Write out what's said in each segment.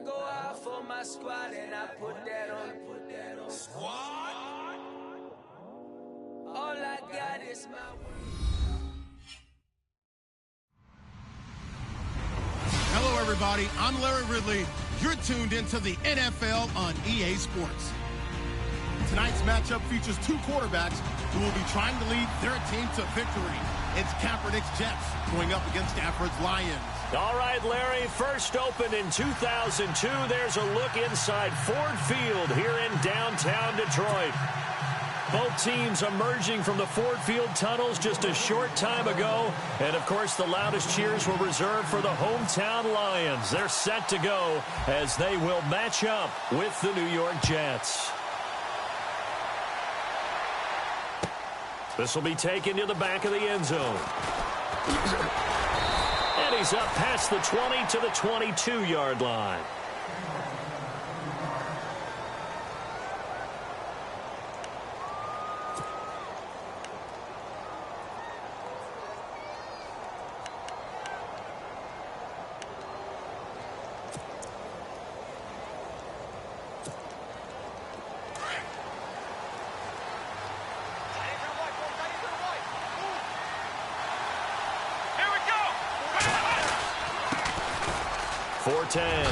go out for my squad and I put that on. Squad? All I got is my word. Hello, everybody. I'm Larry Ridley. You're tuned into the NFL on EA Sports. Tonight's matchup features two quarterbacks who will be trying to lead their team to victory. It's Kaepernick's Jets going up against Stafford's Lions. All right, Larry, first opened in 2002. There's a look inside Ford Field here in downtown Detroit. Both teams emerging from the Ford Field tunnels just a short time ago. And, of course, the loudest cheers were reserved for the hometown Lions. They're set to go as they will match up with the New York Jets. This will be taken to the back of the end zone. And he's up past the 20 to the 22-yard line. Forte.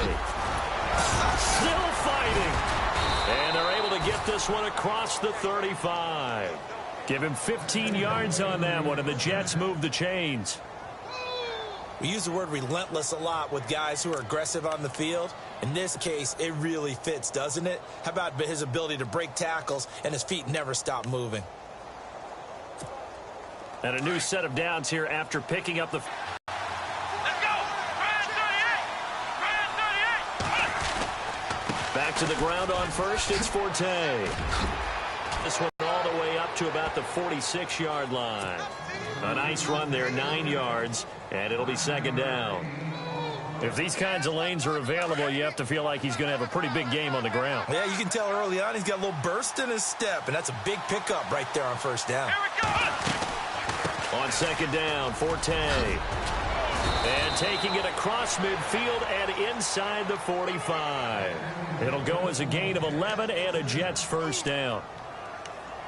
Still fighting. And they're able to get this one across the 35. Give him 15 yards on that one, and the Jets move the chains. We use the word relentless a lot with guys who are aggressive on the field. In this case, it really fits, doesn't it? How about his ability to break tackles and his feet never stop moving? And a new set of downs here after picking up the... Back to the ground on first, it's Forte. This one all the way up to about the 46-yard line. A nice run there, 9 yards, and it'll be second down. If these kinds of lanes are available, you have to feel like he's going to have a pretty big game on the ground. Yeah, you can tell early on he's got a little burst in his step, and that's a big pickup right there on first down. Here we go! On second down, Forte. And taking it across midfield and inside the 45. It'll go as a gain of 11 and a Jets first down.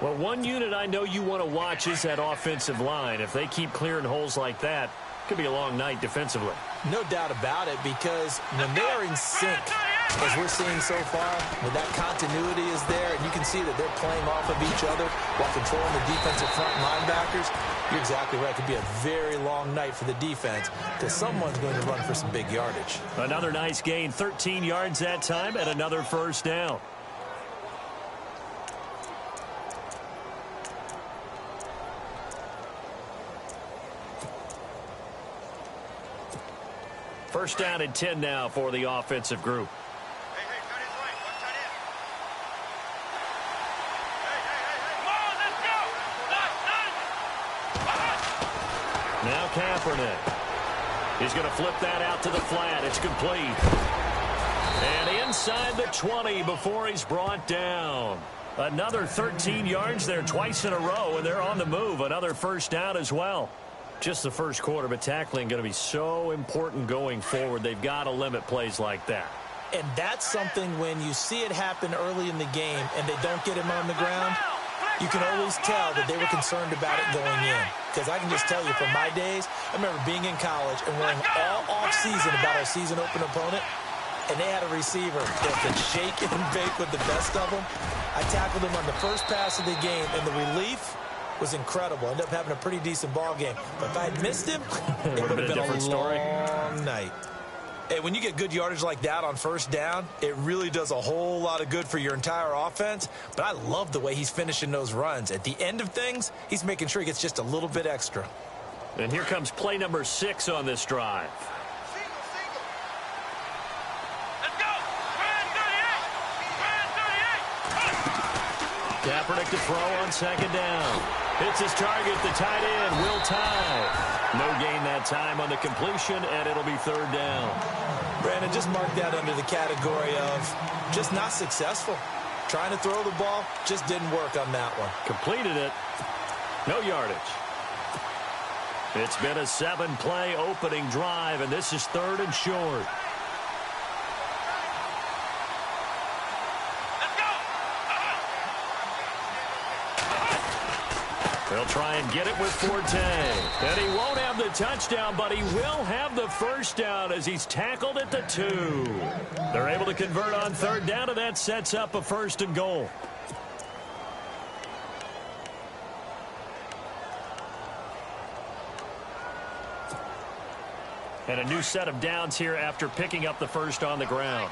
Well, one unit I know you want to watch is that offensive line. If they keep clearing holes like that, it could be a long night defensively. No doubt about it, because when they are in sync, as we're seeing so far, when that continuity is there, and you can see that they're playing off of each other while controlling the defensive front linebackers, you're exactly right. It could be a very long night for the defense because someone's going to run for some big yardage. Another nice gain, 13 yards that time, and another first down. First down and 10 now for the offensive group. Now Kaepernick. He's going to flip that out to the flat. It's complete. And inside the 20 before he's brought down. Another 13 yards there twice in a row, and they're on the move. Another first down as well. Just the first quarter, but tackling going to be so important going forward. They've got to limit plays like that. And that's something when you see it happen early in the game and they don't get him on the ground, you can always tell that they were concerned about it going in. Because I can just tell you from my days, I remember being in college and worrying all off-season about our season open opponent, and they had a receiver that could shake and bake with the best of them. I tackled him on the first pass of the game, and the relief was incredible. Ended up having a pretty decent ball game. But if I had missed him, it would have been a long night. And when you get good yardage like that on first down, it really does a whole lot of good for your entire offense. But I love the way he's finishing those runs. At the end of things, he's making sure he gets just a little bit extra. And here comes play number 6 on this drive. Let's go! Kaepernick to throw on second down. Hits his target, the tight end, Will Tye. No gain that time on the completion, and it'll be third down. Brandon, just mark that under the category of just not successful. Trying to throw the ball, just didn't work on that one. Completed it. No yardage. It's been a 7-play opening drive, and this is third and short. They'll try and get it with Forte. And he won't have the touchdown, but he will have the first down as he's tackled at the 2. They're able to convert on third down, and that sets up a 1st and goal. And a new set of downs here after picking up the first on the ground.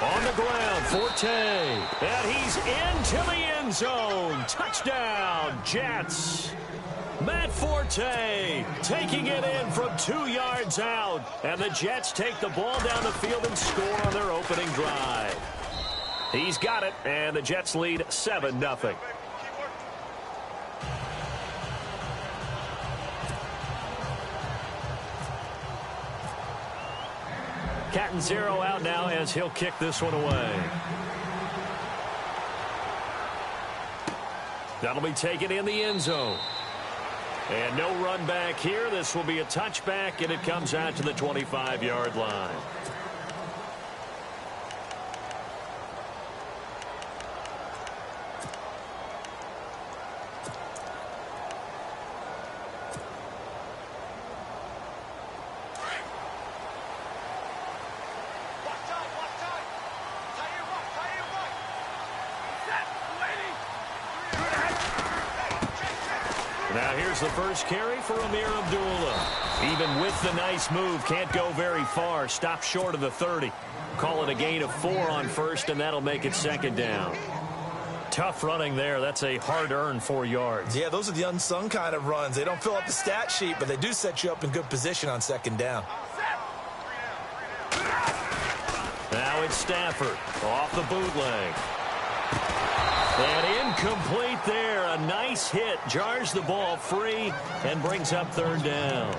On the ground, Forte. And he's into the end zone. Touchdown, Jets. Matt Forte taking it in from 2 yards out. And the Jets take the ball down the field and score on their opening drive. He's got it, and the Jets lead 7-0. Catanzaro out now as he'll kick this one away. That'll be taken in the end zone. And no run back here. This will be a touchback, and it comes out to the 25-yard line. Now here's the first carry for Amir Abdullah. Even with the nice move, can't go very far. Stop short of the 30. Call it a gain of 4 on first, and that'll make it 2nd down. Tough running there. That's a hard-earned 4 yards. Yeah, those are the unsung kind of runs. They don't fill up the stat sheet, but they do set you up in good position on 2nd down. Now it's Stafford off the bootleg. And incomplete there. A nice hit. Jars the ball free and brings up 3rd down.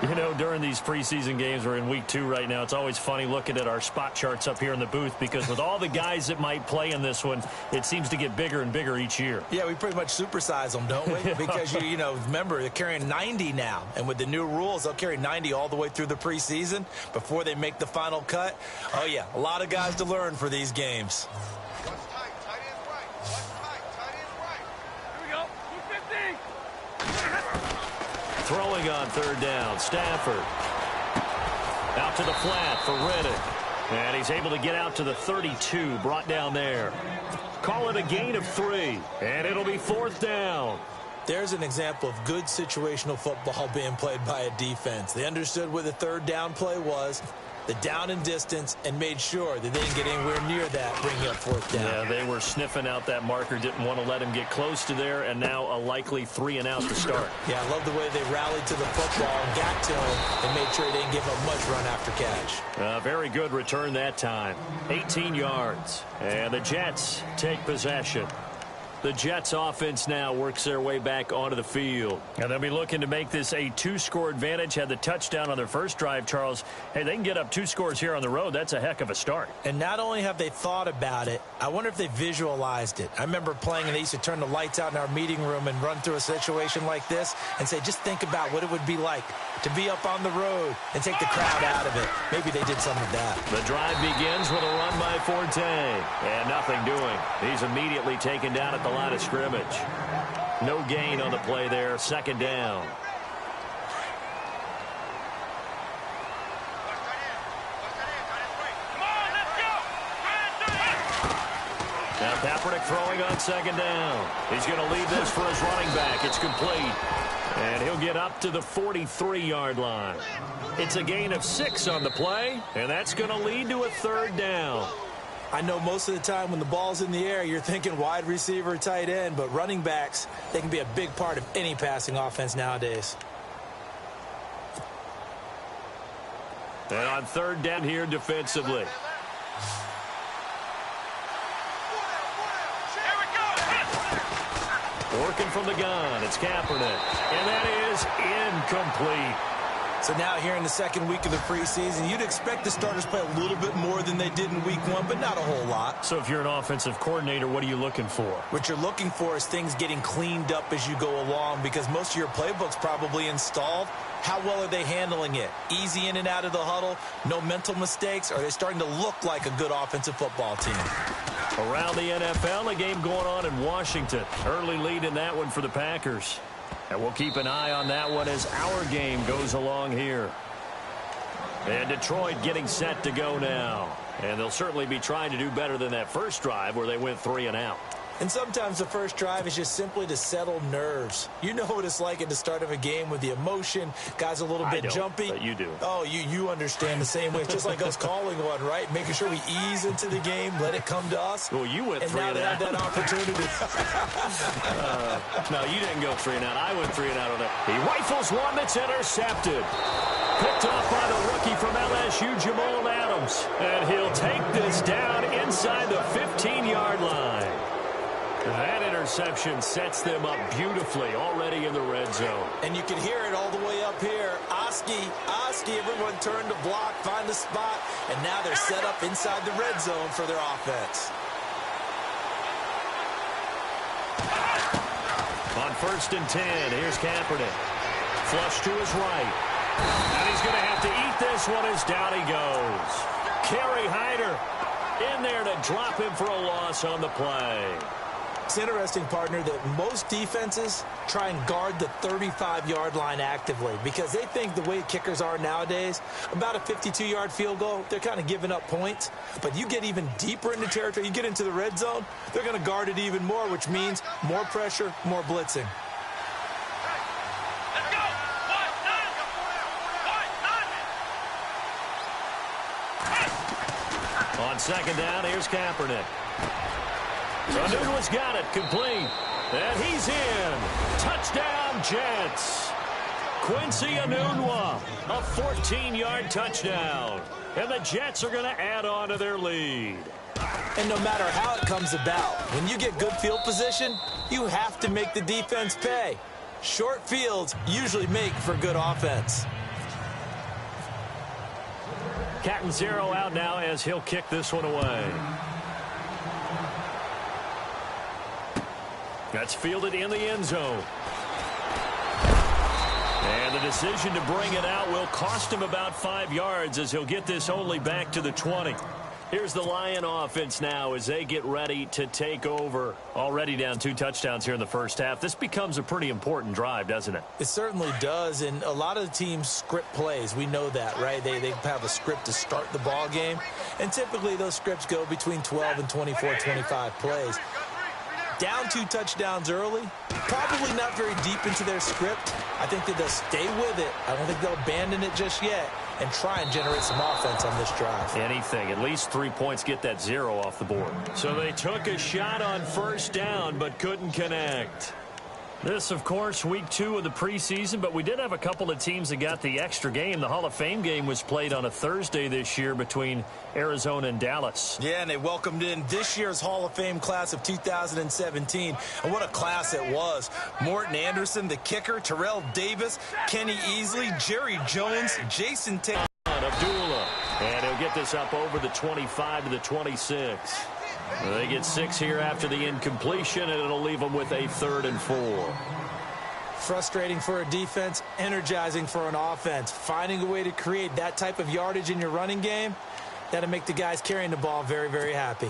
You know, during these preseason games, we're in week 2 right now, it's always funny looking at our spot charts up here in the booth because with all the guys that might play in this one, it seems to get bigger and bigger each year. Yeah, we pretty much supersize them, don't we? Because, you know, remember, they're carrying 90 now. And with the new rules, they'll carry 90 all the way through the preseason before they make the final cut. Oh, yeah, a lot of guys to learn for these games. Throwing on 3rd down, Stafford. Out to the flat for Reddick. And he's able to get out to the 32, brought down there. Call it a gain of 3, and it'll be 4th down. There's an example of good situational football being played by a defense. They understood where the 3rd down play was, the down and distance, and made sure that they didn't get anywhere near that, bringing up 4th down. Yeah, they were sniffing out that marker, didn't want to let him get close to there, and now a likely 3 and out to start. Yeah, I love the way they rallied to the football and got to him and made sure they didn't give up much run after catch. Very good return that time. 18 yards, and the Jets take possession. The Jets offense now works their way back onto the field. And they'll be looking to make this a 2-score advantage. Had the touchdown on their first drive, Charles. Hey, they can get up 2 scores here on the road. That's a heck of a start. And not only have they thought about it, I wonder if they visualized it. I remember playing and they used to turn the lights out in our meeting room and run through a situation like this and say, just think about what it would be like to be up on the road and take the crowd out of it. Maybe they did some of that. The drive begins with a run by Forte. And nothing doing. He's immediately taken down at the line of scrimmage. No gain on the play there. 2nd down. Now Kaepernick throwing on 2nd down. He's going to lead this for his running back. It's complete. And he'll get up to the 43-yard line. It's a gain of 6 on the play, and that's going to lead to a 3rd down. I know most of the time when the ball's in the air, you're thinking wide receiver, tight end, but running backs, they can be a big part of any passing offense nowadays. And on 3rd down here defensively. Working from the gun, it's Kaepernick. And that is incomplete. So now here in the second week of the preseason, you'd expect the starters play a little bit more than they did in week 1, but not a whole lot. So if you're an offensive coordinator, what are you looking for? What you're looking for is things getting cleaned up as you go along, because most of your playbook's probably installed. How well are they handling it? Easy in and out of the huddle, no mental mistakes? Are they starting to look like a good offensive football team? Around the NFL, a game going on in Washington. Early lead in that one for the Packers. And we'll keep an eye on that one as our game goes along here. And Detroit getting set to go now. And they'll certainly be trying to do better than that first drive where they went 3 and out. And sometimes the first drive is just simply to settle nerves. You know what it's like at the start of a game with the emotion. Guys a little bit jumpy. But you do. Oh, you understand the same way. It's just like us calling one, right? Making sure we ease into the game, let it come to us. Well, you went 3 and out. And now they have that opportunity. No, you didn't go 3 and out. I went 3 and out on that. He rifles one that's intercepted. Picked off by the rookie from LSU, Jamal Adams. And he'll take this down inside the 15-yard line. That interception sets them up beautifully already in the red zone. And you can hear it all the way up here. Oski, everyone turned to block, find the spot, and now they're set up inside the red zone for their offense. On 1st and 10, here's Kaepernick. Flush to his right. And he's going to have to eat this one as down he goes. Kerry Hyder in there to drop him for a loss on the play. It's interesting, partner, that most defenses try and guard the 35-yard line actively because they think the way kickers are nowadays, about a 52-yard field goal, they're kind of giving up points. But you get even deeper into territory, you get into the red zone, they're going to guard it even more, which means more pressure, more blitzing. On 2nd down, here's Kaepernick. Enunwa's got it, complete. And he's in. Touchdown, Jets. Quincy Enunwa, a 14-yard touchdown. And the Jets are going to add on to their lead. And no matter how it comes about, when you get good field position, you have to make the defense pay. Short fields usually make for good offense. Catanzaro out now as he'll kick this one away. That's fielded in the end zone. And the decision to bring it out will cost him about 5 yards as he'll get this only back to the 20. Here's the Lion offense now as they get ready to take over. Already down 2 touchdowns here in the first half. This becomes a pretty important drive, doesn't it? It certainly does, and a lot of the teams script plays. We know that, right? They have a script to start the ball game, and typically those scripts go between 12 and 24, 25 plays. Down 2 touchdowns early, probably not very deep into their script. I think that they'll stay with it. I don't think they'll abandon it just yet and try and generate some offense on this drive. Anything. At least 3 points, get that 0 off the board. So they took a shot on 1st down but couldn't connect. This, of course, week 2 of the preseason, but we did have a couple of teams that got the extra game. The Hall of Fame game was played on a Thursday this year between Arizona and Dallas. Yeah, and they welcomed in this year's Hall of Fame class of 2017. And what a class it was. Morton Anderson, the kicker, Terrell Davis, Kenny Easley, Jerry Jones, Jason Taylor. Abdullah, and he'll get this up over the 25 to the 26. They get 6 here after the incompletion, and it'll leave them with a 3rd and 4. Frustrating for a defense, energizing for an offense. Finding a way to create that type of yardage in your running game, that'll make the guys carrying the ball very, very happy.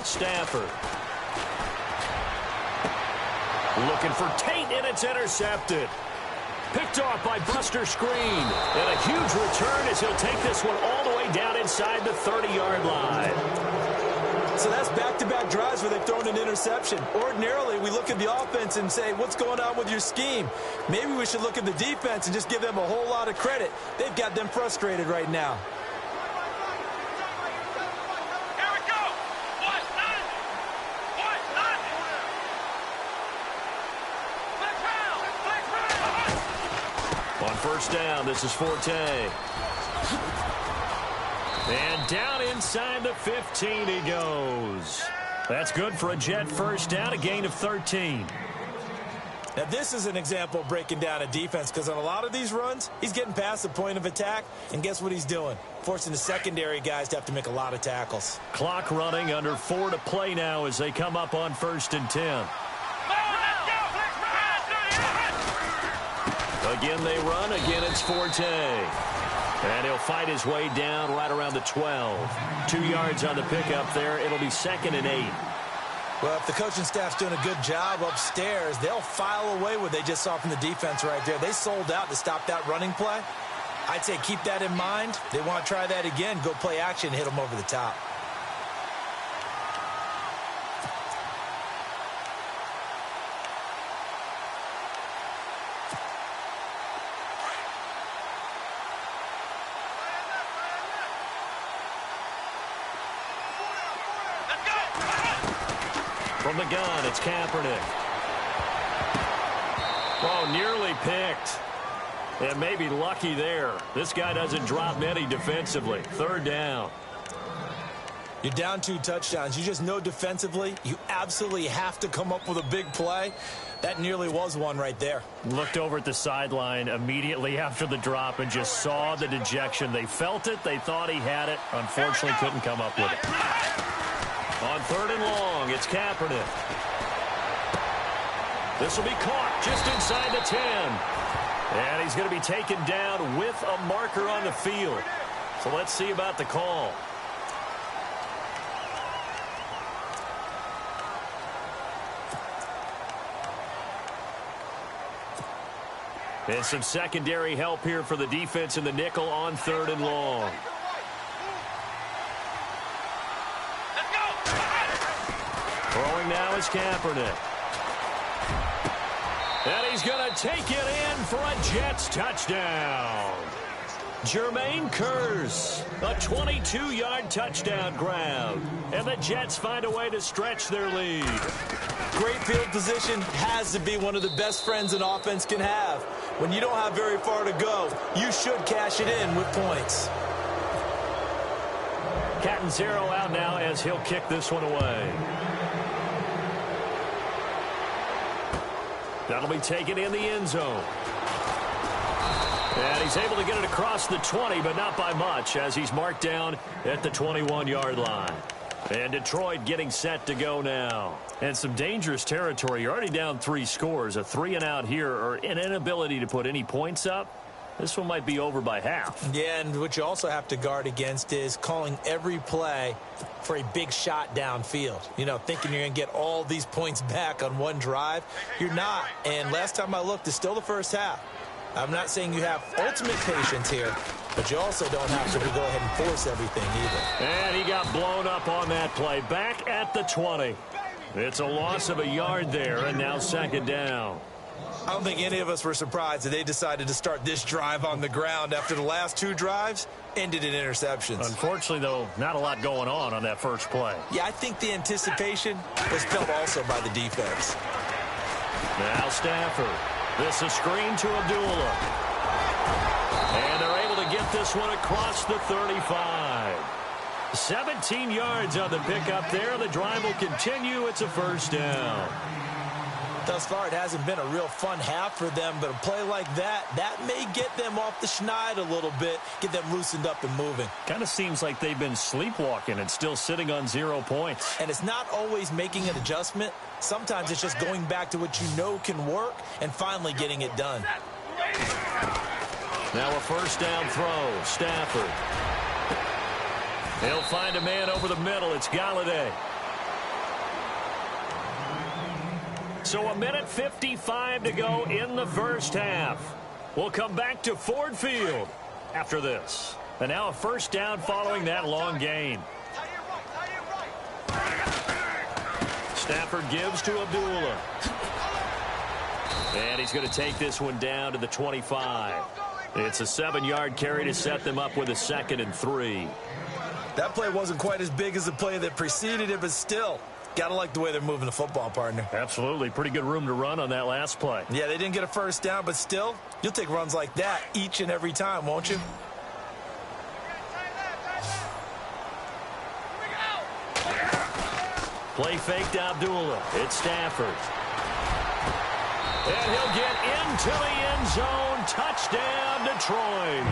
Stafford. Looking for Tate, and it's intercepted. Picked off by Buster Screen. And a huge return as he'll take this one all the way down inside the 30-yard line. So that's back-to-back drives where they've thrown an interception. Ordinarily, we look at the offense and say, what's going on with your scheme? Maybe we should look at the defense and just give them a whole lot of credit. They've got them frustrated right now. On 1st down, this is Forte. And down inside the 15 he goes. That's good for a Jet first down, a gain of 13. Now, this is an example of breaking down a defense, because on a lot of these runs, he's getting past the point of attack, and guess what he's doing? Forcing the secondary guys to have to make a lot of tackles. Clock running, under 4 to play now as they come up on 1st and 10. Again they run, again it's Forte. And he'll fight his way down right around the 12. 2 yards on the pickup there. It'll be 2nd and 8. Well, if the coaching staff's doing a good job upstairs, they'll file away what they just saw from the defense right there. They sold out to stop that running play. I'd say keep that in mind. They want to try that again, go play action, hit them over the top. From the gun, it's Kaepernick. Oh, nearly picked. And maybe lucky there. This guy doesn't drop many defensively. 3rd down. You're down 2 touchdowns. You just know defensively you absolutely have to come up with a big play. That nearly was one right there. Looked over at the sideline immediately after the drop and just saw the dejection. They felt it. They thought he had it. Unfortunately, couldn't come up with it. On 3rd and long, it's Kaepernick. This will be caught just inside the 10. And he's going to be taken down with a marker on the field. So let's see about the call. And some secondary help here for the defense in the nickel on 3rd and long. Throwing now is Kaepernick. And he's going to take it in for a Jets touchdown. Jermaine Kearse, a 22-yard touchdown grab. And the Jets find a way to stretch their lead. Great field position has to be one of the best friends an offense can have. When you don't have very far to go, you should cash it in with points. Catanzaro out now as he'll kick this one away. That'll be taken in the end zone. And he's able to get it across the 20, but not by much, as he's marked down at the 21-yard line. And Detroit getting set to go now. And some dangerous territory. You're already down 3 scores. A 3-and-out here, or an inability to put any points up. This one might be over by half. Yeah, and what you also have to guard against is calling every play for a big shot downfield. You know, thinking you're going to get all these points back on one drive. You're not. And last time I looked, it's still the first half. I'm not saying you have ultimate patience here, but you also don't have to go ahead and force everything either. And he got blown up on that play. Back at the 20. It's a loss of a yard there, and now 2nd down. I don't think any of us were surprised that they decided to start this drive on the ground after the last 2 drives ended in interceptions. Unfortunately, though, not a lot going on that first play. Yeah, I think the anticipation was felt also by the defense. Now Stafford. This is screen to Abdullah. And they're able to get this one across the 35. 17 yards on the pickup there. The drive will continue. It's a 1st down. Thus far, it hasn't been a real fun half for them, but a play like that may get them off the schneid a little bit, get them loosened up and moving. Kind of seems like they've been sleepwalking and still sitting on 0 points. And it's not always making an adjustment. Sometimes it's just going back to what you know can work and finally getting it done. Now a 1st down throw. Stafford. He'll find a man over the middle. It's Galladay. So 1:55 to go in the first half. We'll come back to Ford Field after this. And now a 1st down following that long gain. Stafford gives to Abdullah. And he's going to take this one down to the 25. It's a 7-yard carry to set them up with a 2nd and 3. That play wasn't quite as big as the play that preceded it, but still, got to like the way they're moving the football, partner. Absolutely. Pretty good room to run on that last play. Yeah, they didn't get a 1st down, but still, you'll take runs like that each and every time, won't you? Play fake to Abdullah. It's Stafford. And he'll get into the end zone. Touchdown, Detroit.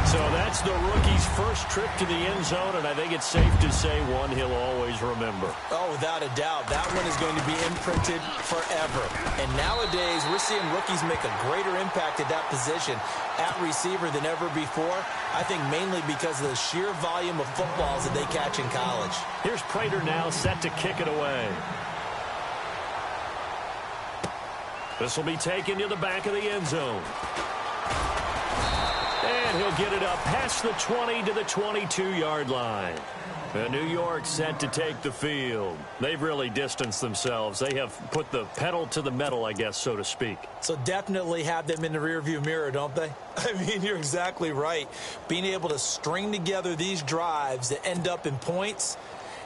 So that's the rookie's first trip to the end zone, and I think it's safe to say one he'll always remember. Oh, without a doubt. That one is going to be imprinted forever. And nowadays, we're seeing rookies make a greater impact at that position at receiver than ever before. I think mainly because of the sheer volume of footballs that they catch in college. Here's Prater now set to kick it away. This will be taken to the back of the end zone. And he'll get it up past the 20 to the 22-yard line. And New York set to take the field. They've really distanced themselves. They have put the pedal to the metal, I guess, so to speak. So definitely have them in the rearview mirror, don't they? I mean, you're exactly right. Being able to string together these drives that end up in points,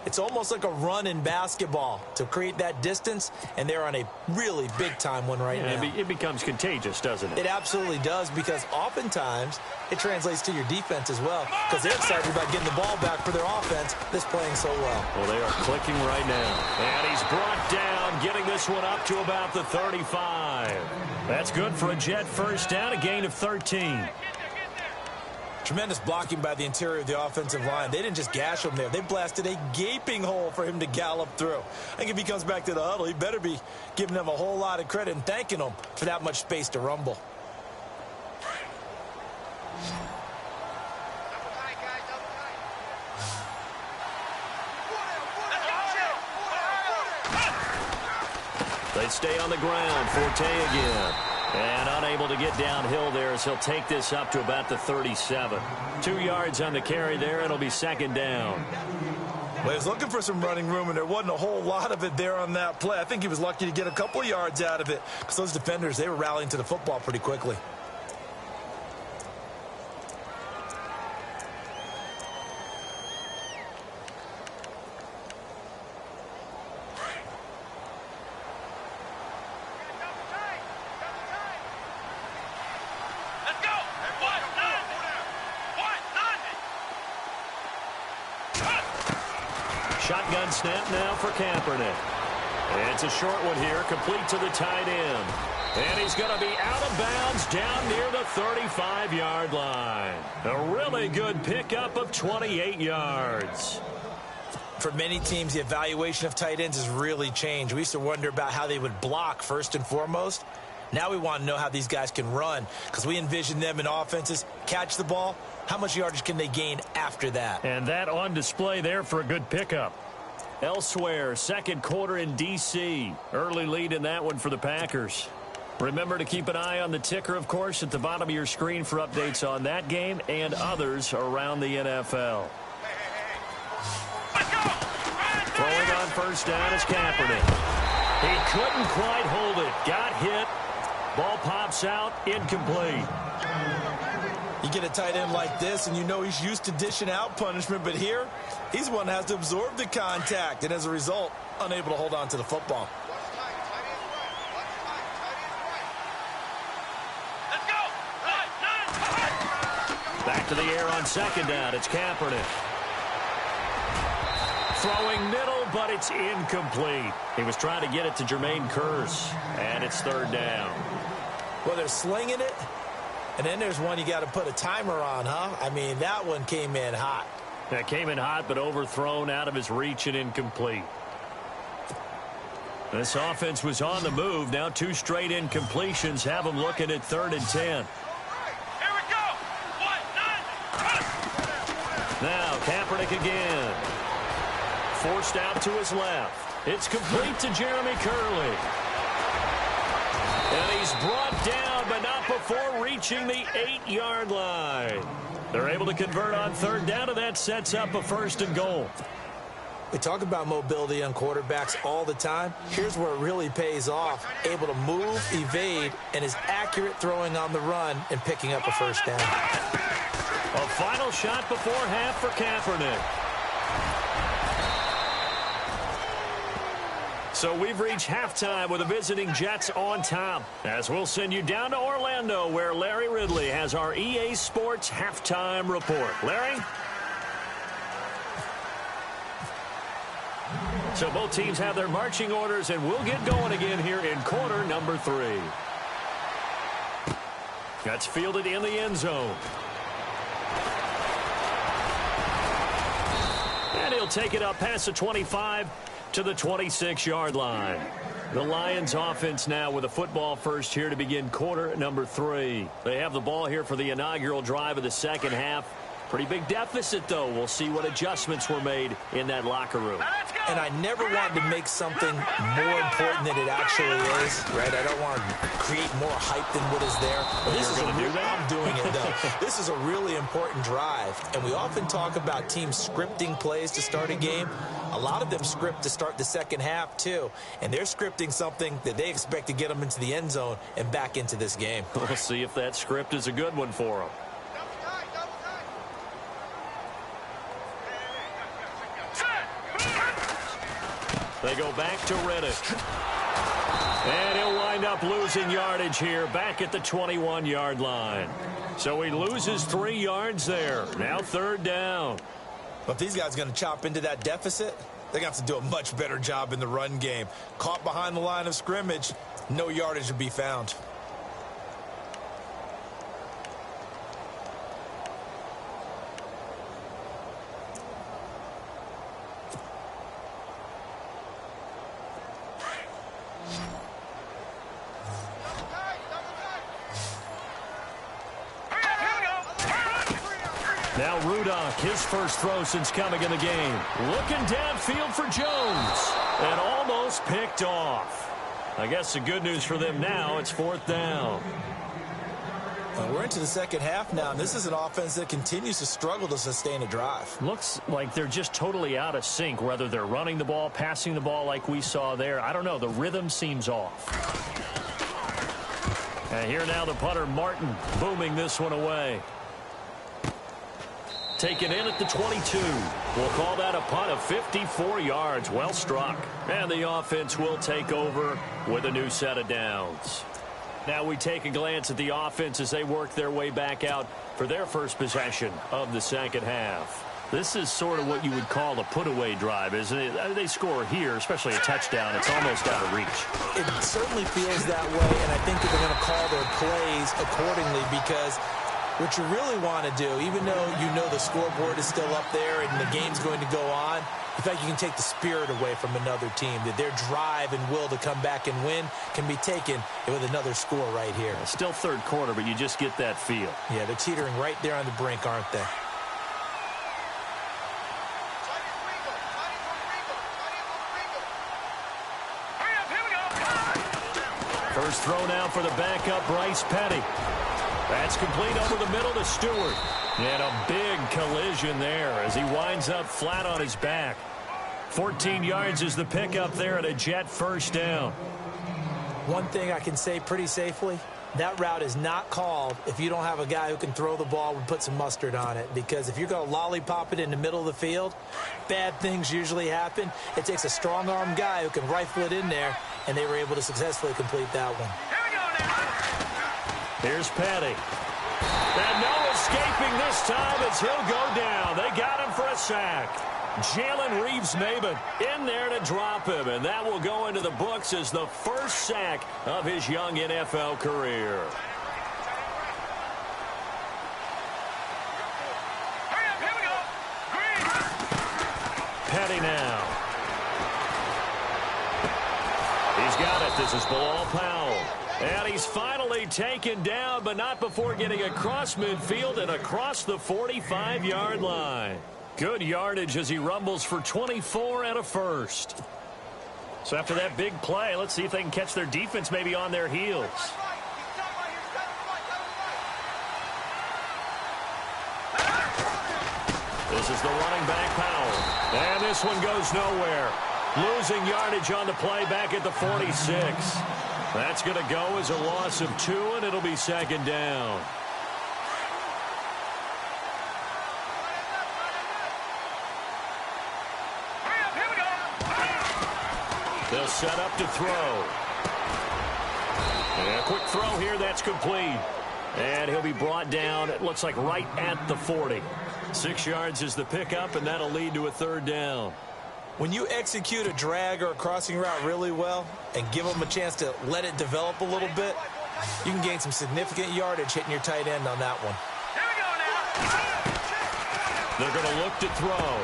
it's almost like a run in basketball to create that distance, and they're on a really big-time one right now. It becomes contagious, doesn't it? It absolutely does, because oftentimes it translates to your defense as well, because they're excited about getting the ball back for their offense that's playing so well. Well, they are clicking right now. And he's brought down, getting this one up to about the 35. That's good for a Jet first down, a gain of 13. Tremendous blocking by the interior of the offensive line. They didn't just gash him there. They blasted a gaping hole for him to gallop through. I think if he comes back to the huddle, he better be giving them a whole lot of credit and thanking them for that much space to rumble. They stay on the ground. Forte again. And unable to get downhill there as he'll take this up to about the 37. 2 yards on the carry there. It'll be second down. Well, he was looking for some running room, and there wasn't a whole lot of it there on that play. I think he was lucky to get a couple of yards out of it because those defenders, they were rallying to the football pretty quickly. Shotgun snap now for Kaepernick. It's a short one here, complete to the tight end. And he's going to be out of bounds down near the 35-yard line. A really good pickup of 28 yards. For many teams, the evaluation of tight ends has really changed. We used to wonder about how they would block first and foremost. Now we want to know how these guys can run because we envision them in offenses, catch the ball. How much yardage can they gain after that? And that on display there for a good pickup. Elsewhere, second quarter in D.C. Early lead in that one for the Packers. Remember to keep an eye on the ticker, of course, at the bottom of your screen for updates on that game and others around the NFL. Throwing on first down is Kaepernick. He couldn't quite hold it. Got hit. Ball pops out, incomplete. You get a tight end like this, and you know he's used to dishing out punishment, but here, he's one that has to absorb the contact, and as a result, unable to hold on to the football. Back to the air on second down. It's Kaepernick. Throwing middle, but it's incomplete. He was trying to get it to Jermaine Kearse, and it's third down. Well, they're slinging it, and then there's one you got to put a timer on, huh? I mean, that one came in hot. That came in hot, but overthrown out of his reach and incomplete. This offense was on the move. Now 2 straight incompletions have them looking at 3rd and 10. Here we go. 1, 9. Now Kaepernick again. Forced out to his left. It's complete to Jeremy Curley. And he's brought down, but not before reaching the 8-yard line. They're able to convert on third down, and that sets up a 1st and goal. We talk about mobility on quarterbacks all the time. Here's where it really pays off. Able to move, evade, and is accurate throwing on the run and picking up a 1st down. A final shot before half for Kaepernick. So we've reached halftime with the visiting Jets on top. As we'll send you down to Orlando, where Larry Ridley has our EA Sports halftime report. Larry? So both teams have their marching orders, and we'll get going again here in quarter number 3. That's fielded in the end zone. And he'll take it up past the 25 to the 26-yard line. The Lions offense now with a football first here to begin quarter number 3. They have the ball here for the inaugural drive of the second half. Pretty big deficit, though. We'll see what adjustments were made in that locker room. And I never wanted to make something more important than it actually is, right? I don't want to create more hype than what is there. But this is I'm doing it, though. This is a really important drive. And we often talk about teams scripting plays to start a game. A lot of them script to start the second half, too. And they're scripting something that they expect to get them into the end zone and back into this game. We'll see if that script is a good one for them. They go back to Reddick. And he'll wind up losing yardage here back at the 21-yard line. So he loses 3 yards there. Now third down. But if these guys are going to chop into that deficit, they're going to have to do a much better job in the run game. Caught behind the line of scrimmage, no yardage to be found. Now Rudock, his first throw since coming in the game. Looking downfield for Jones. And almost picked off. I guess the good news for them now, it's fourth down. We're into the second half now, and this is an offense that continues to struggle to sustain a drive. Looks like they're just totally out of sync, whether they're running the ball, passing the ball like we saw there. I don't know. The rhythm seems off. And here now the punter, Martin, booming this one away. Taken in at the 22. We'll call that a punt of 54 yards. Well struck. And the offense will take over with a new set of downs. Now we take a glance at the offense as they work their way back out for their first possession of the second half. This is sort of what you would call a put-away drive, isn't it? They score here, especially a touchdown. It's almost out of reach. It certainly feels that way, and I think that they're going to call their plays accordingly because what you really want to do, even though you know the scoreboard is still up there and the game's going to go on, in fact, you can take the spirit away from another team, that their drive and will to come back and win can be taken with another score right here. Still third quarter, but you just get that feel. Yeah, they're teetering right there on the brink, aren't they? First throw now for the backup, Bryce Petty. That's complete over the middle to Stewart. And a big collision there as he winds up flat on his back. 14 yards is the pickup there at a Jet first down. One thing I can say pretty safely, that route is not called if you don't have a guy who can throw the ball and put some mustard on it. Because if you're going to lollipop it in the middle of the field, bad things usually happen. It takes a strong-arm guy who can rifle it in there, and they were able to successfully complete that one. Here's Petty. And no escaping this time as he'll go down. They got him for a sack. Jalen Reeves-Maybin in there to drop him, and that will go into the books as the first sack of his young NFL career. Petty now. He's got it. This is Bilal Powell. And he's finally taken down, but not before getting across midfield and across the 45-yard line. Good yardage as he rumbles for 24 and a first. So after that big play, let's see if they can catch their defense maybe on their heels. This is the running back, Powell. And this one goes nowhere. Losing yardage on the play back at the 46. That's going to go as a loss of 2, and it'll be second down. They'll set up to throw. And a quick throw here, that's complete. And he'll be brought down, it looks like right at the 40. 6 yards is the pickup, and that'll lead to a third down. When you execute a drag or a crossing route really well and give them a chance to let it develop a little bit, you can gain some significant yardage hitting your tight end on that one. Here we go now. They're going to look to throw.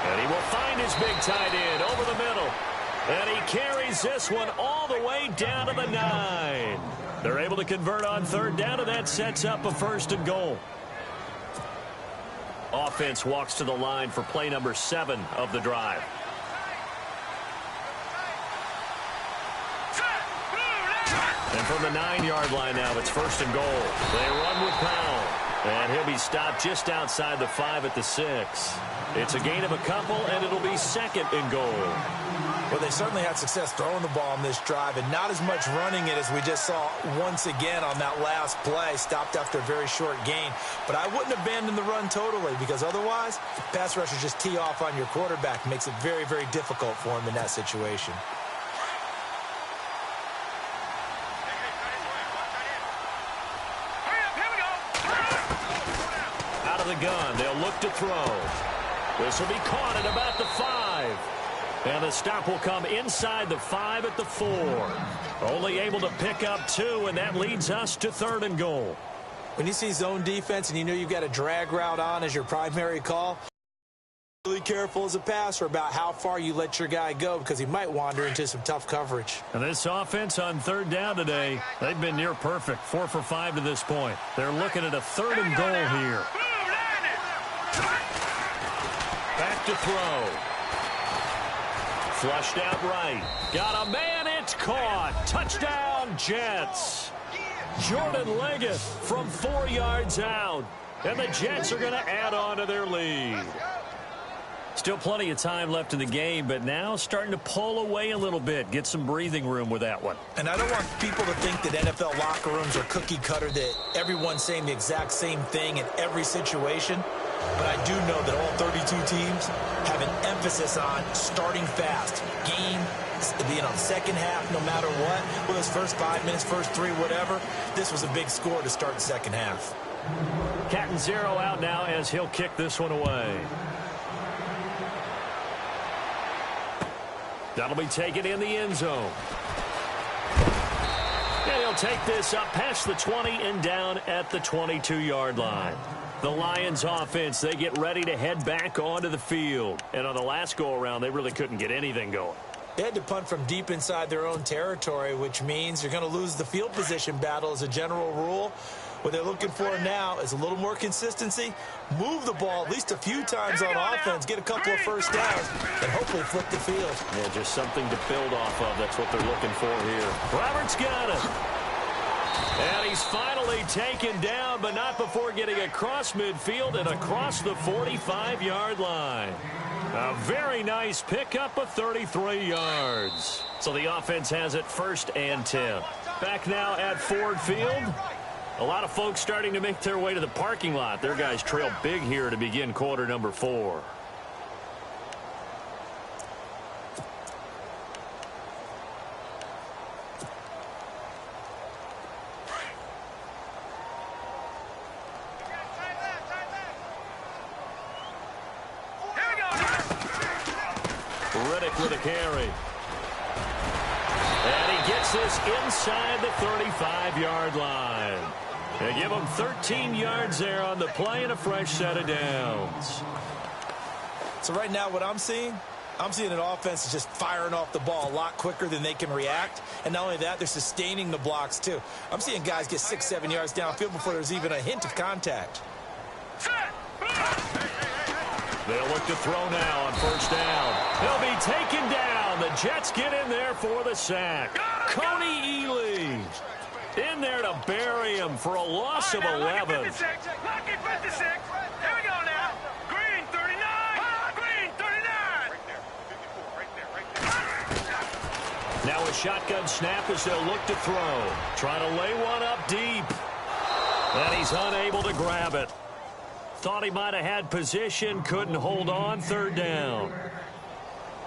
And he will find his big tight end over the middle. And he carries this one all the way down to the 9. They're able to convert on third down, and that sets up a 1st and goal. Offense walks to the line for play number 7 of the drive. And from the 9-yard line now, it's 1st and goal. They run with Powell. And he'll be stopped just outside the 5 at the 6. It's a gain of a couple, and it'll be 2nd and goal. Well, they certainly had success throwing the ball on this drive, and not as much running it as we just saw once again on that last play, stopped after a very short gain. But I wouldn't abandon the run totally, because otherwise, pass rushers just tee off on your quarterback. Makes it very, very difficult for him in that situation. Out of the gun, they'll look to throw. This will be caught at about the 5. And the stop will come inside the 5 at the 4. Only able to pick up 2, and that leads us to 3rd and goal. When you see zone defense and you know you've got a drag route on as your primary call, really careful as a passer about how far you let your guy go, because he might wander into some tough coverage. And this offense on 3rd down today, they've been near perfect, 4 for 5 to this point. They're looking at a 3rd and goal here. Back to throw. Flushed out right. Got a man. It's caught. Touchdown, Jets. Jordan Leggett from 4 yards out. And the Jets are going to add on to their lead. Still plenty of time left in the game, but now starting to pull away a little bit. Get some breathing room with that one. And I don't want people to think that NFL locker rooms are cookie cutter, that everyone's saying the exact same thing in every situation. But I do know that all 32 teams have an emphasis on starting fast. Game, being on second half, no matter what. Whether it's first 5 minutes, first 3, whatever. This was a big score to start the second half. Catanzaro out now as he'll kick this one away. That'll be taken in the end zone. And he'll take this up past the 20 and down at the 22-yard line. The Lions offense, they get ready to head back onto the field. And on the last go-around, they really couldn't get anything going. They had to punt from deep inside their own territory, which means you're going to lose the field position battle as a general rule. What they're looking for now is a little more consistency, move the ball at least a few times on offense, get a couple of first downs, and hopefully flip the field. Yeah, just something to build off of. That's what they're looking for here. Roberts got it. And he's finally taken down, but not before getting across midfield and across the 45-yard line. A very nice pickup of 33 yards. So the offense has it 1st and 10. Back now at Ford Field. A lot of folks starting to make their way to the parking lot. Their guys trail big here to begin quarter number 4. Riddick with a carry. And he gets this inside the 35-yard line. They give him 13 yards there on the play and a fresh set of downs. So right now what I'm seeing an offense is just firing off the ball a lot quicker than they can react. And not only that, they're sustaining the blocks too. I'm seeing guys get 6-7 yards downfield before there's even a hint of contact. They'll look to throw now on 1st down. He'll be taken down. The Jets get in there for the sack. Coney Ely in there to bury him for a loss of 11. Lucky 56. Here we go now. Green 39. Green 39. Now a shotgun snap as they'll look to throw. Trying to lay one up deep. And he's unable to grab it. Thought he might have had position, couldn't hold on, 3rd down.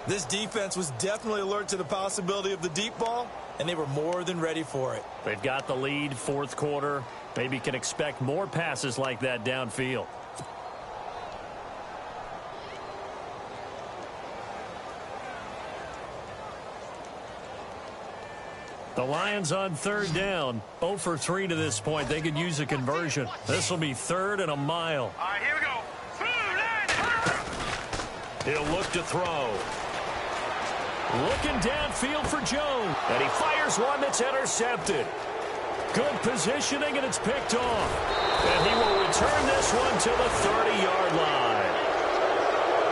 This defense was definitely alert to the possibility of the deep ball, and they were more than ready for it. They've got the lead, 4th quarter. Maybe can expect more passes like that downfield. The Lions on third down. 0 for 3 to this point. They could use a conversion. This will be 3rd and a mile. All right, here we go. He'll look to throw. Looking downfield for Jones. And he fires one that's intercepted. Good positioning, and it's picked off. And he will return this one to the 30-yard line.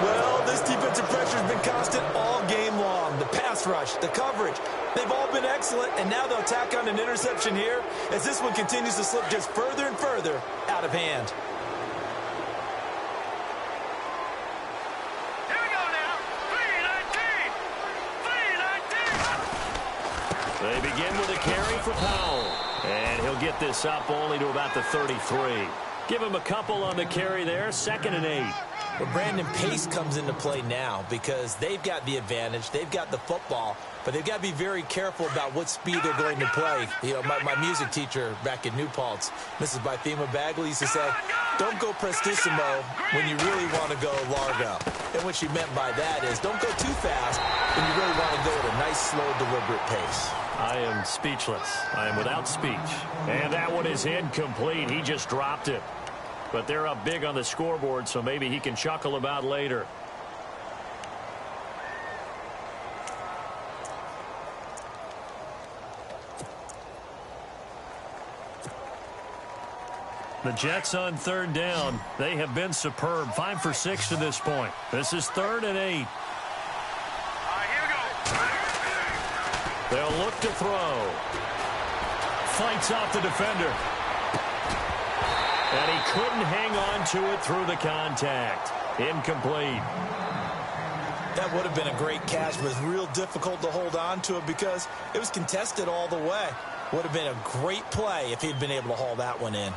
Well, this defensive pressure has been constant all game long. The pass rush, the coverage, they've all been excellent, and now they'll tack on an interception here as this one continues to slip just further and further out of hand. Here we go now. 3-19. They begin with a carry for Powell. And he'll get this up only to about the 33. Give him a couple on the carry there. 2nd and 8. But Brandon, pace comes into play now because they've got the advantage. They've got the football, but they've got to be very careful about what speed they're going to play. You know, my music teacher back in New Paltz, Mrs. Bythema Bagley, used to say, don't go prestissimo when you really want to go largo. And what she meant by that is don't go too fast when you really want to go at a nice, slow, deliberate pace. I am speechless. I am without speech. And that one is incomplete. He just dropped it. But they're up big on the scoreboard, so maybe he can chuckle about later. The Jets on third down. They have been superb. 5 for 6 to this point. This is 3rd and 8. All right, here we go. They'll look to throw. Fights off the defender. And he couldn't hang on to it through the contact. Incomplete. That would have been a great catch, but it's real difficult to hold on to it because it was contested all the way. Would have been a great play if he'd been able to haul that one in.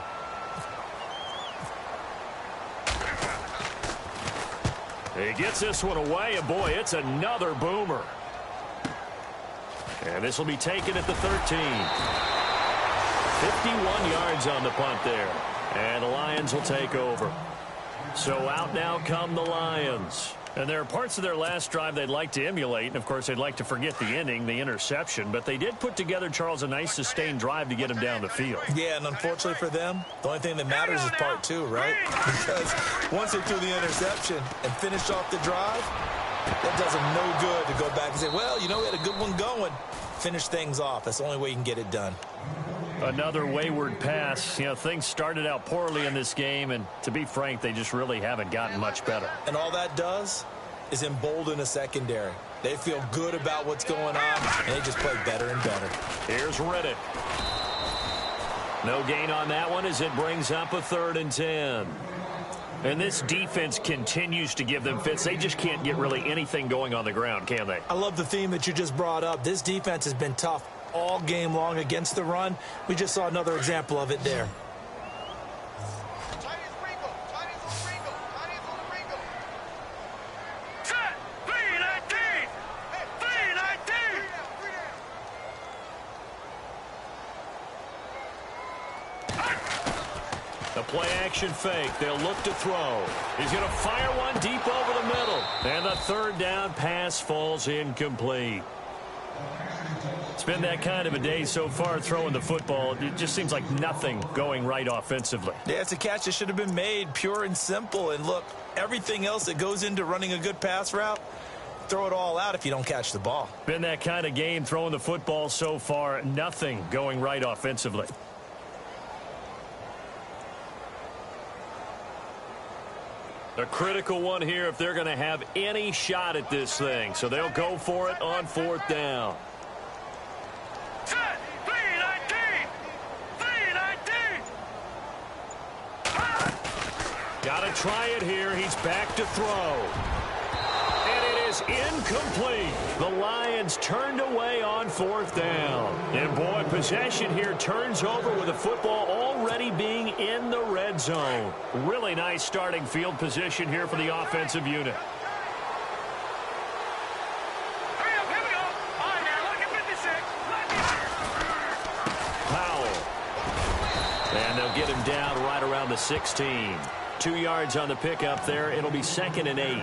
He gets this one away, and boy, it's another boomer. And this will be taken at the 13. 51 yards on the punt there. And the Lions will take over. So out now come the Lions. And there are parts of their last drive they'd like to emulate. And, of course, they'd like to forget the ending, the interception. But they did put together, Charles, a nice sustained drive to get him down the field. Yeah, and unfortunately for them, the only thing that matters is part 2, right? Because once they threw the interception and finished off the drive, that does them no good to go back and say, well, you know, we had a good one going. Finish things off. That's the only way you can get it done. Another wayward pass. You know, things started out poorly in this game, and to be frank, they just really haven't gotten much better. And all that does is embolden a secondary. They feel good about what's going on, and they just play better and better. Here's Riddick. No gain on that one as it brings up a 3rd and 10. And this defense continues to give them fits. They just can't get really anything going on the ground, can they? I love the theme that you just brought up. This defense has been tough all game long against the run. We just saw another example of it there. Set. 3-19. 3-19. The play action fake. They'll look to throw. He's going to fire one deep over the middle. And the 3rd down pass falls incomplete. It's been that kind of a day so far throwing the football. It just seems like nothing going right offensively. Yeah, it's a catch that should have been made, pure and simple. And look, everything else that goes into running a good pass route, throw it all out if you don't catch the ball. Been that kind of game throwing the football so far. Nothing going right offensively. A critical one here if they're going to have any shot at this thing. So they'll go for it on 4th down. Set. 3-19. 3-19. Got to try it here. He's back to throw. And it is incomplete. The Lions turned away on 4th down. And boy, possession here turns over with the football already being in the red zone. Really nice starting field position here for the offensive unit. Hurry up, here we go. All right, now, look at 56. Powell. And they'll get him down right around the 16. 2 yards on the pickup there. It'll be 2nd and 8.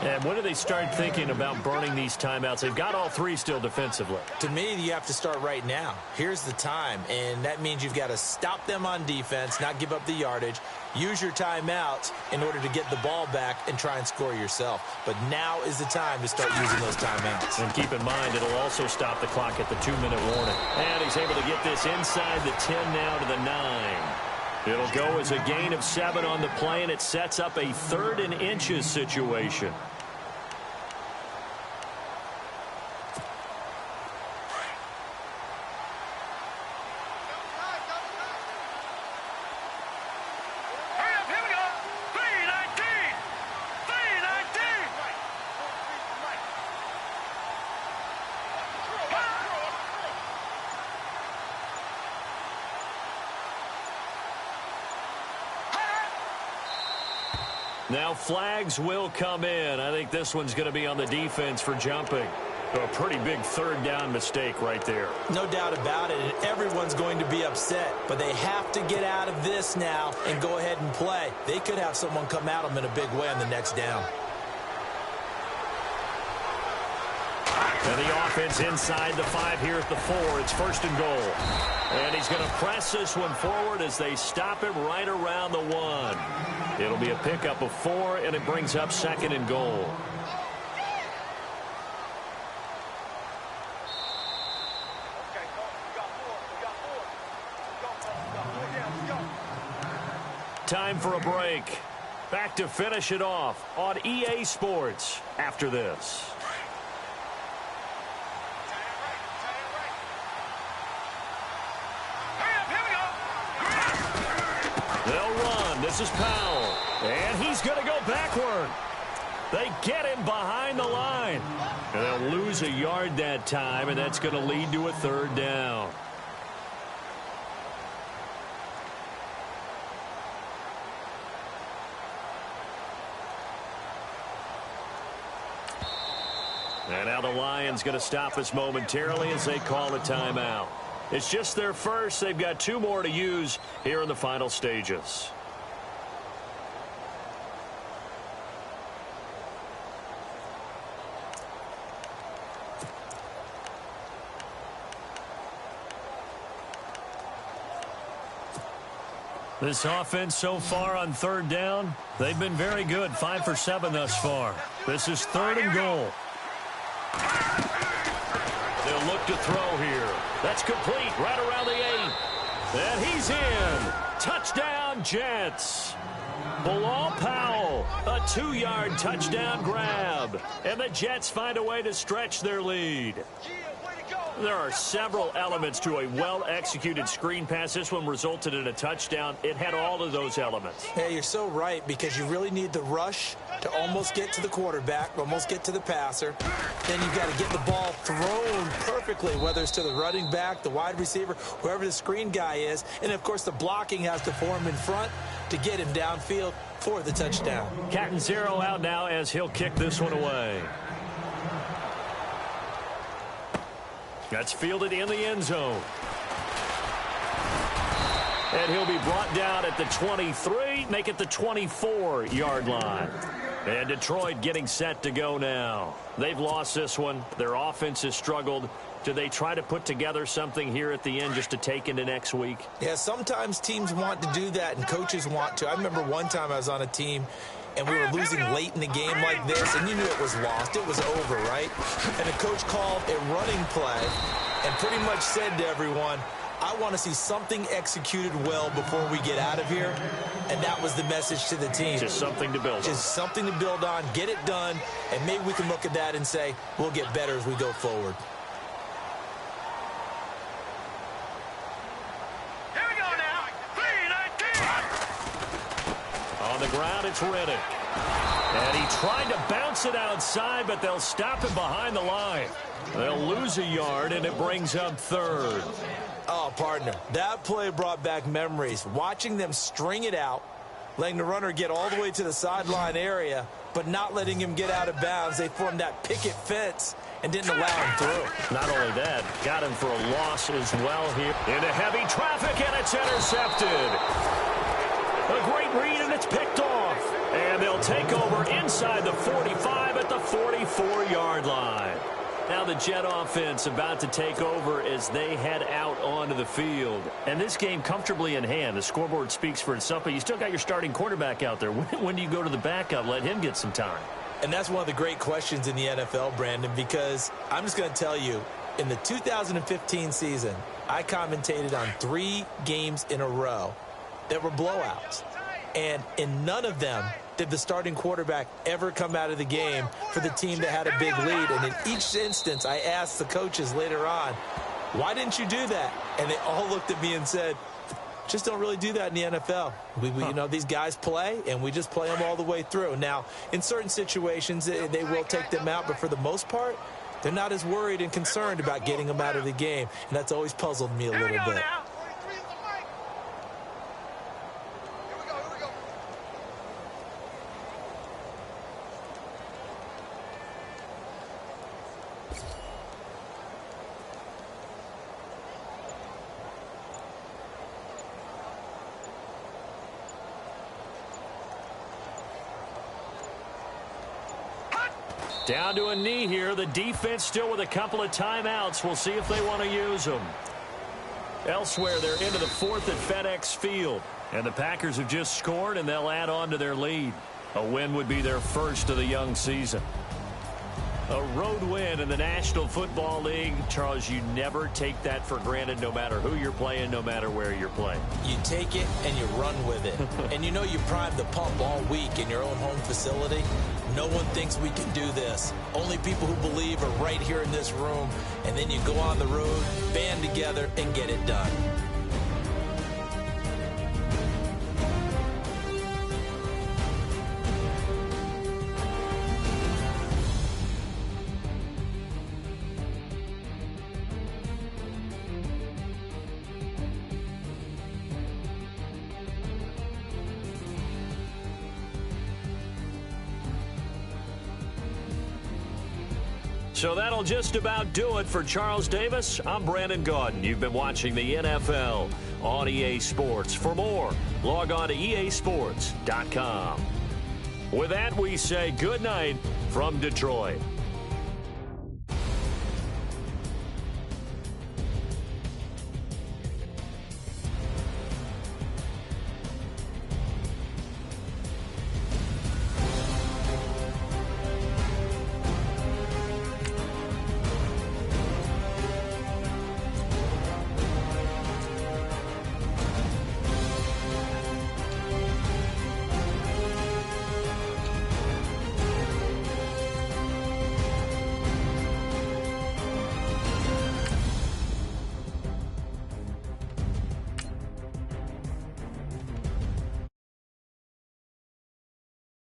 And when do they start thinking about burning these timeouts? They've got all three still defensively. To me, you have to start right now. Here's the time, and that means you've got to stop them on defense, not give up the yardage, use your timeouts in order to get the ball back and try and score yourself. But now is the time to start using those timeouts. And keep in mind, it'll also stop the clock at the 2-minute warning. And he's able to get this inside the 10 now to the 9. It'll go as a gain of 7 on the play, and it sets up a 3rd and inches situation. Now flags will come in. I think this one's going to be on the defense for jumping. So a pretty big 3rd down mistake right there. No doubt about it, and everyone's going to be upset. But they have to get out of this now and go ahead and play. They could have someone come at them in a big way on the next down. And the offense inside the 5 here at the 4. It's 1st and goal. And he's going to press this one forward as they stop him right around the 1. It'll be a pickup of 4, and it brings up 2nd and goal. Time for a break. Back to finish it off on EA Sports after this. This is Powell, and he's going to go backward. They get him behind the line. And they'll lose a yard that time, and that's going to lead to a 3rd down. And now the Lions going to stop us momentarily as they call a timeout. It's just their first. They've got 2 more to use here in the final stages. This offense so far on 3rd down, they've been very good. 5 for 7 thus far. This is 3rd and goal. They'll look to throw here. That's complete right around the 8. And he's in. Touchdown, Jets. Bilal Powell, a 2-yard touchdown grab. And the Jets find a way to stretch their lead. There are several elements to a well-executed screen pass. This one resulted in a touchdown. It had all of those elements. Yeah, you're so right, because you really need the rush to almost get to the quarterback, almost get to the passer. Then you've got to get the ball thrown perfectly, whether it's to the running back, the wide receiver, whoever the screen guy is. And, of course, the blocking has to form in front to get him downfield for the touchdown. Cat and 0 out now as he'll kick this one away. That's fielded in the end zone. And he'll be brought down at the 23, make it the 24-yard line. And Detroit getting set to go now. They've lost this one. Their offense has struggled. Do they try to put together something here at the end just to take into next week? Yeah, sometimes teams want to do that and coaches want to. I remember one time I was on a team and we were losing late in the game like this, and you knew it was lost. It was over, right? And the coach called a running play and pretty much said to everyone, I want to see something executed well before we get out of here. And that was the message to the team. Just something to build on. Just something to build on, get it done, and maybe we can look at that and say, we'll get better as we go forward. Here we go now. 3-19. On the ground, it's Riddick. And he tried to bounce it outside, but they'll stop him behind the line. They'll lose a yard, and it brings up third. Oh, partner, that play brought back memories. Watching them string it out, letting the runner get all the way to the sideline area, but not letting him get out of bounds. They formed that picket fence and didn't allow him through. Not only that, got him for a loss as well here. Into heavy traffic, and it's intercepted. A great read, and it's picked off. And they'll take over inside the 45 at 34-yard line. Now the Jet offense about to take over as they head out onto the field. And this game comfortably in hand. The scoreboard speaks for itself, but you still got your starting quarterback out there. When do you go to the backup, let him get some time? And that's one of the great questions in the NFL, Brandon, because I'm just going to tell you, in the 2015 season, I commentated on 3 games in a row that were blowouts. And in none of them did the starting quarterback ever come out of the game for the team that had a big lead. And in each instance, I asked the coaches later on, why didn't you do that? And they all looked at me and said, just don't really do that in the NFL. You know, these guys play, and we just play them all the way through. Now, in certain situations, they will take them out, but for the most part, they're not as worried and concerned about getting them out of the game. And that's always puzzled me a little bit. Down to a knee here. The defense still with a couple of timeouts. We'll see if they want to use them. Elsewhere, they're into the 4th at FedEx Field. And the Packers have just scored, and they'll add on to their lead. A win would be their first of the young season. A road win in the National Football League. Charles, you never take that for granted, no matter who you're playing, no matter where you're playing. You take it and you run with it. And you know you primed the pump all week in your own home facility. No one thinks we can do this. Only people who believe are right here in this room. And then you go on the road, band together, and get it done. So that'll just about do it for Charles Davis. I'm Brandon Gaudin. You've been watching the NFL on EA Sports. For more, log on to easports.com. With that, we say good night from Detroit.